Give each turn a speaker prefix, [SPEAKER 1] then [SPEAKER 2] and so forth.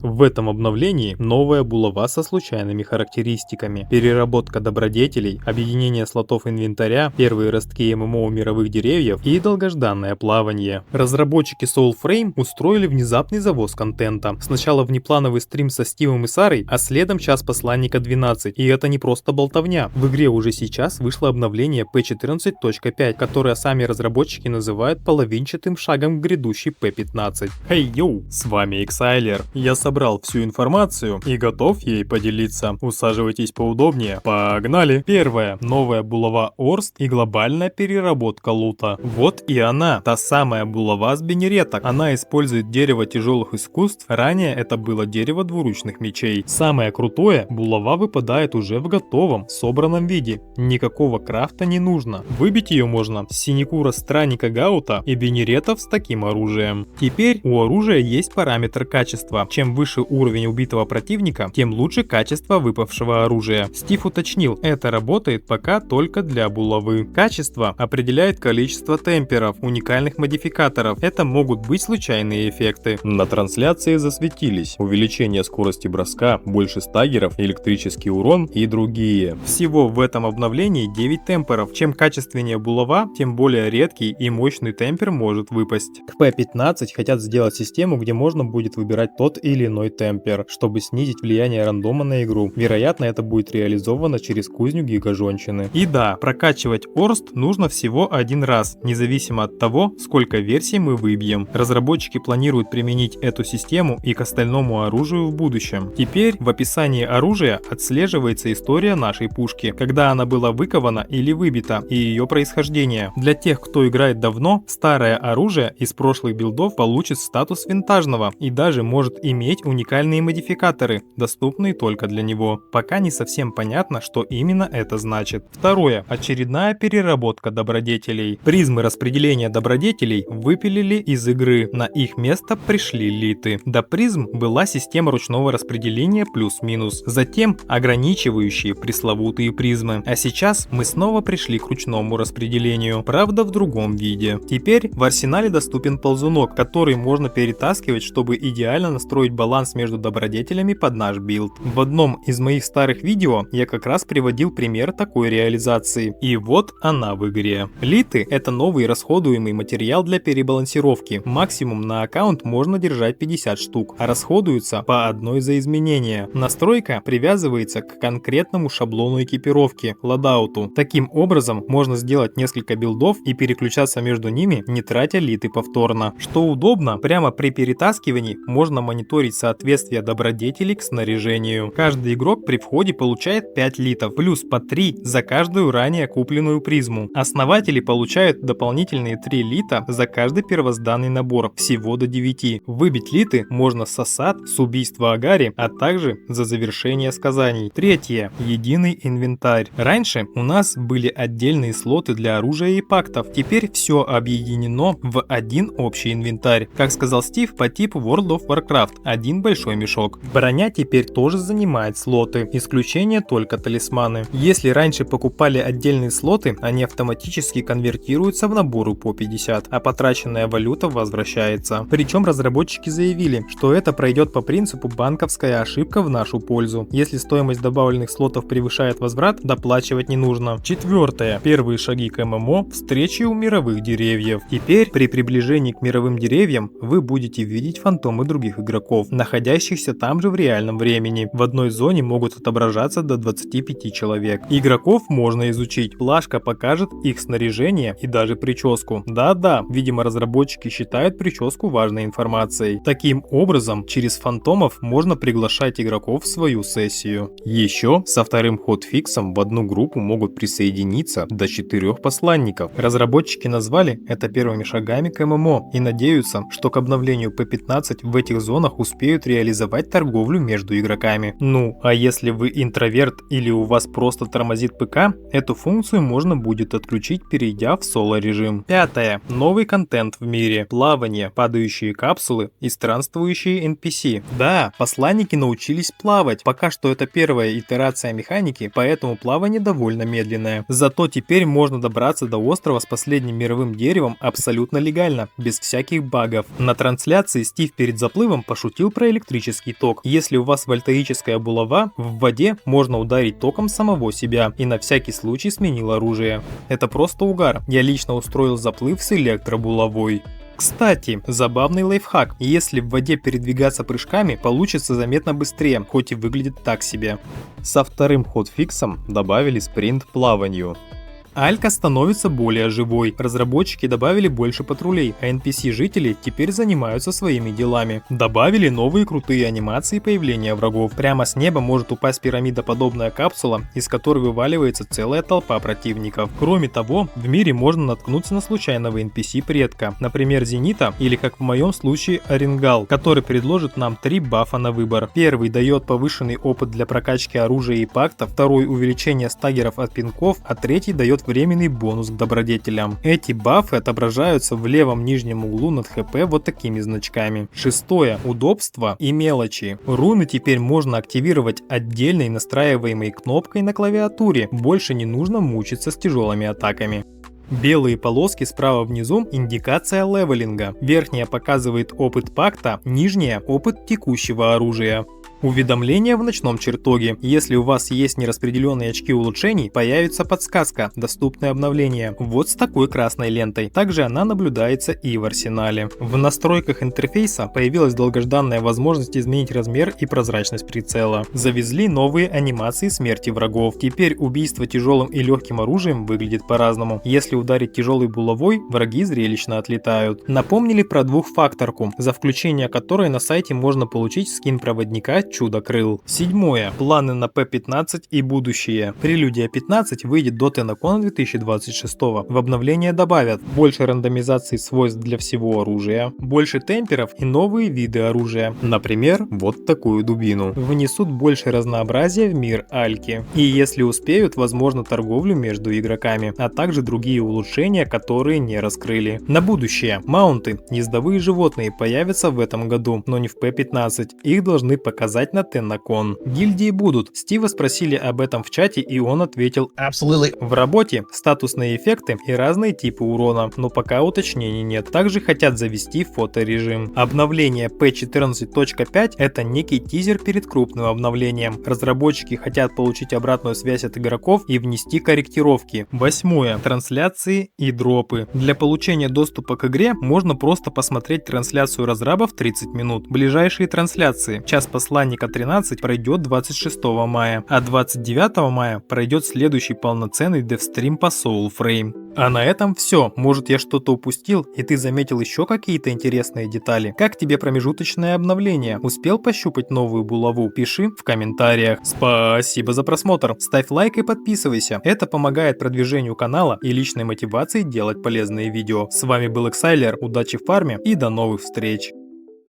[SPEAKER 1] В этом обновлении новая булава со случайными характеристиками, переработка добродетелей, объединение слотов инвентаря, первые ростки ММО мировых деревьев и долгожданное плавание. Разработчики Soulframe устроили внезапный завоз контента. Сначала внеплановый стрим со Стивом и Сарой, а следом час посланника 12. И это не просто болтовня. В игре уже сейчас вышло обновление P14.5, которое сами разработчики называют половинчатым шагом к грядущей P15. Хей, йоу, с вами Xyler. Я собрал всю информацию и готов ей поделиться. Усаживайтесь поудобнее. Погнали! Первое. Новая булава Орст и глобальная переработка лута. Вот и она, та самая булава с бенереток. Она использует дерево тяжелых искусств. Ранее это было дерево двуручных мечей. Самое крутое, булава выпадает уже в готовом, собранном виде. Никакого крафта не нужно. Выбить ее можно с синекура странника Гаута и бенеретов с таким оружием. Теперь у оружия есть параметр качества. Чем выше уровень убитого противника, тем лучше качество выпавшего оружия. Стив уточнил, это работает пока только для булавы. Качество определяет количество темперов, уникальных модификаторов. Это могут быть случайные эффекты.
[SPEAKER 2] На трансляции засветились увеличение скорости броска, больше стагеров, электрический урон и другие.
[SPEAKER 1] Всего в этом обновлении 9 темперов. Чем качественнее булава, тем более редкий и мощный темпер может выпасть. К P15 хотят сделать систему, где можно будет выбирать тот или иной темпер, чтобы снизить влияние рандома на игру. Вероятно, это будет реализовано через кузню гигажонщины. И да, прокачивать Орст нужно всего один раз, независимо от того, сколько версий мы выбьем. Разработчики планируют применить эту систему и к остальному оружию в будущем. Теперь в описании оружия отслеживается история нашей пушки, когда она была выкована или выбита, и ее происхождение. Для тех, кто играет давно, старое оружие из прошлых билдов получит статус винтажного и даже может иметь уникальные модификаторы, доступные только для него. Пока не совсем понятно, что именно это значит. Второе. Очередная переработка добродетелей. Призмы распределения добродетелей выпилили из игры, на их место пришли литы. До призм была система ручного распределения плюс-минус, затем ограничивающие пресловутые призмы. А сейчас мы снова пришли к ручному распределению, правда в другом виде. Теперь в арсенале доступен ползунок, который можно перетаскивать, чтобы идеально настроить баланс между добродетелями под наш билд. В одном из моих старых видео я как раз приводил пример такой реализации. И вот она в игре. Литы — это новый расходуемый материал для перебалансировки. Максимум на аккаунт можно держать 50 штук, а расходуются по одной за изменения. Настройка привязывается к конкретному шаблону экипировки, лодауту. Таким образом можно сделать несколько билдов и переключаться между ними, не тратя литы повторно. Что удобно, прямо при перетаскивании можно мониторить соответствие добродетелей к снаряжению. Каждый игрок при входе получает 5 литов, плюс по 3 за каждую ранее купленную призму. Основатели получают дополнительные 3 лита за каждый первозданный набор, всего до 9. Выбить литы можно с осад, с убийства Агари, а также за завершение сказаний. Третье. Единый инвентарь. Раньше у нас были отдельные слоты для оружия и пактов, теперь все объединено в один общий инвентарь. Как сказал Стив, по типу World of Warcraft, один большой мешок. Броня теперь тоже занимает слоты, исключение только талисманы. Если раньше покупали отдельные слоты, они автоматически конвертируются в наборы по 50, а потраченная валюта возвращается. Причем разработчики заявили, что это пройдет по принципу банковская ошибка в нашу пользу. Если стоимость добавленных слотов превышает возврат, доплачивать не нужно. Четвертое. Первые шаги к ММО – встречи у мировых деревьев. Теперь при приближении к мировым деревьям вы будете видеть фантомы других игроков, находящихся там же в реальном времени. В одной зоне могут отображаться до 25 человек. Игроков можно изучить. Плашка покажет их снаряжение и даже прическу. Да-да, видимо разработчики считают прическу важной информацией. Таким образом, через фантомов можно приглашать игроков в свою сессию. Еще со вторым хотфиксом в одну группу могут присоединиться до 4 посланников. Разработчики назвали это первыми шагами к ММО и надеются, что к обновлению P15 в этих зонах успеют реализовать торговлю между игроками. Ну, а если вы интроверт или у вас просто тормозит ПК, эту функцию можно будет отключить, перейдя в соло режим. Пятое. Новый контент в мире. Плавание, падающие капсулы и странствующие NPC. Да, посланники научились плавать. Пока что это первая итерация механики, поэтому плавание довольно медленное. Зато теперь можно добраться до острова с последним мировым деревом абсолютно легально, без всяких багов. На трансляции Стив перед заплывом пошутил про электрический ток. Если у вас вольтаическая булава, в воде можно ударить током самого себя и на всякий случай сменил оружие. Это просто угар. Я лично устроил заплыв с электробулавой. Кстати, забавный лайфхак. Если в воде передвигаться прыжками, получится заметно быстрее, хоть и выглядит так себе.
[SPEAKER 2] Со вторым хотфиксом добавили спринт плаванию.
[SPEAKER 1] Алька становится более живой, разработчики добавили больше патрулей, а NPC-жители теперь занимаются своими делами. Добавили новые крутые анимации появления врагов. Прямо с неба может упасть пирамидоподобная капсула, из которой вываливается целая толпа противников. Кроме того, в мире можно наткнуться на случайного NPC-предка, например Зенита или, как в моем случае, Оренгал, который предложит нам 3 бафа на выбор. Первый дает повышенный опыт для прокачки оружия и пакта, второй увеличение стагеров от пинков, а третий дает временный бонус к добродетелям. Эти бафы отображаются в левом нижнем углу над ХП вот такими значками. Шестое. Удобство и мелочи. Руны теперь можно активировать отдельной настраиваемой кнопкой на клавиатуре. Больше не нужно мучиться с тяжелыми атаками. Белые полоски справа внизу – индикация левелинга. Верхняя показывает опыт пакта, нижняя – опыт текущего оружия. Уведомление в ночном чертоге. Если у вас есть нераспределенные очки улучшений, появится подсказка «Доступное обновление». Вот с такой красной лентой. Также она наблюдается и в арсенале. В настройках интерфейса появилась долгожданная возможность изменить размер и прозрачность прицела. Завезли новые анимации смерти врагов. Теперь убийство тяжелым и легким оружием выглядит по-разному. Если ударить тяжелой булавой, враги зрелищно отлетают. Напомнили про двухфакторку, за включение которой на сайте можно получить скин проводника Чудо-крыл. Седьмое. Планы на P15 и будущее. Прелюдия 15 выйдет до TennoCon 2026. В обновление добавят больше рандомизации свойств для всего оружия, больше темперов и новые виды оружия. Например, вот такую дубину. Внесут больше разнообразия в мир Альки. И если успеют, возможно торговлю между игроками, а также другие улучшения, которые не раскрыли. На будущее. Маунты, ездовые животные, появятся в этом году, но не в P15. Их должны показать на TennoCon. Гильдии будут. Стива спросили об этом в чате, и он ответил Absolutely. В работе статусные эффекты и разные типы урона, но пока уточнений нет. Также хотят завести фоторежим. Обновление P14.5 это некий тизер перед крупным обновлением. Разработчики хотят получить обратную связь от игроков и внести корректировки. Восьмое. Трансляции и дропы. Для получения доступа к игре можно просто посмотреть трансляцию разрабов 30 минут. Ближайшие трансляции. Час посланника 13 пройдет 26 мая, а 29 мая пройдет следующий полноценный девстрим по Soulframe. А на этом все. Может, я что-то упустил, и ты заметил еще какие-то интересные детали? Как тебе промежуточное обновление? Успел пощупать новую булаву? Пиши в комментариях. Спасибо за просмотр. Ставь лайк и подписывайся. Это помогает продвижению канала и личной мотивации делать полезные видео. С вами был Xyler. Удачи в фарме и до новых встреч.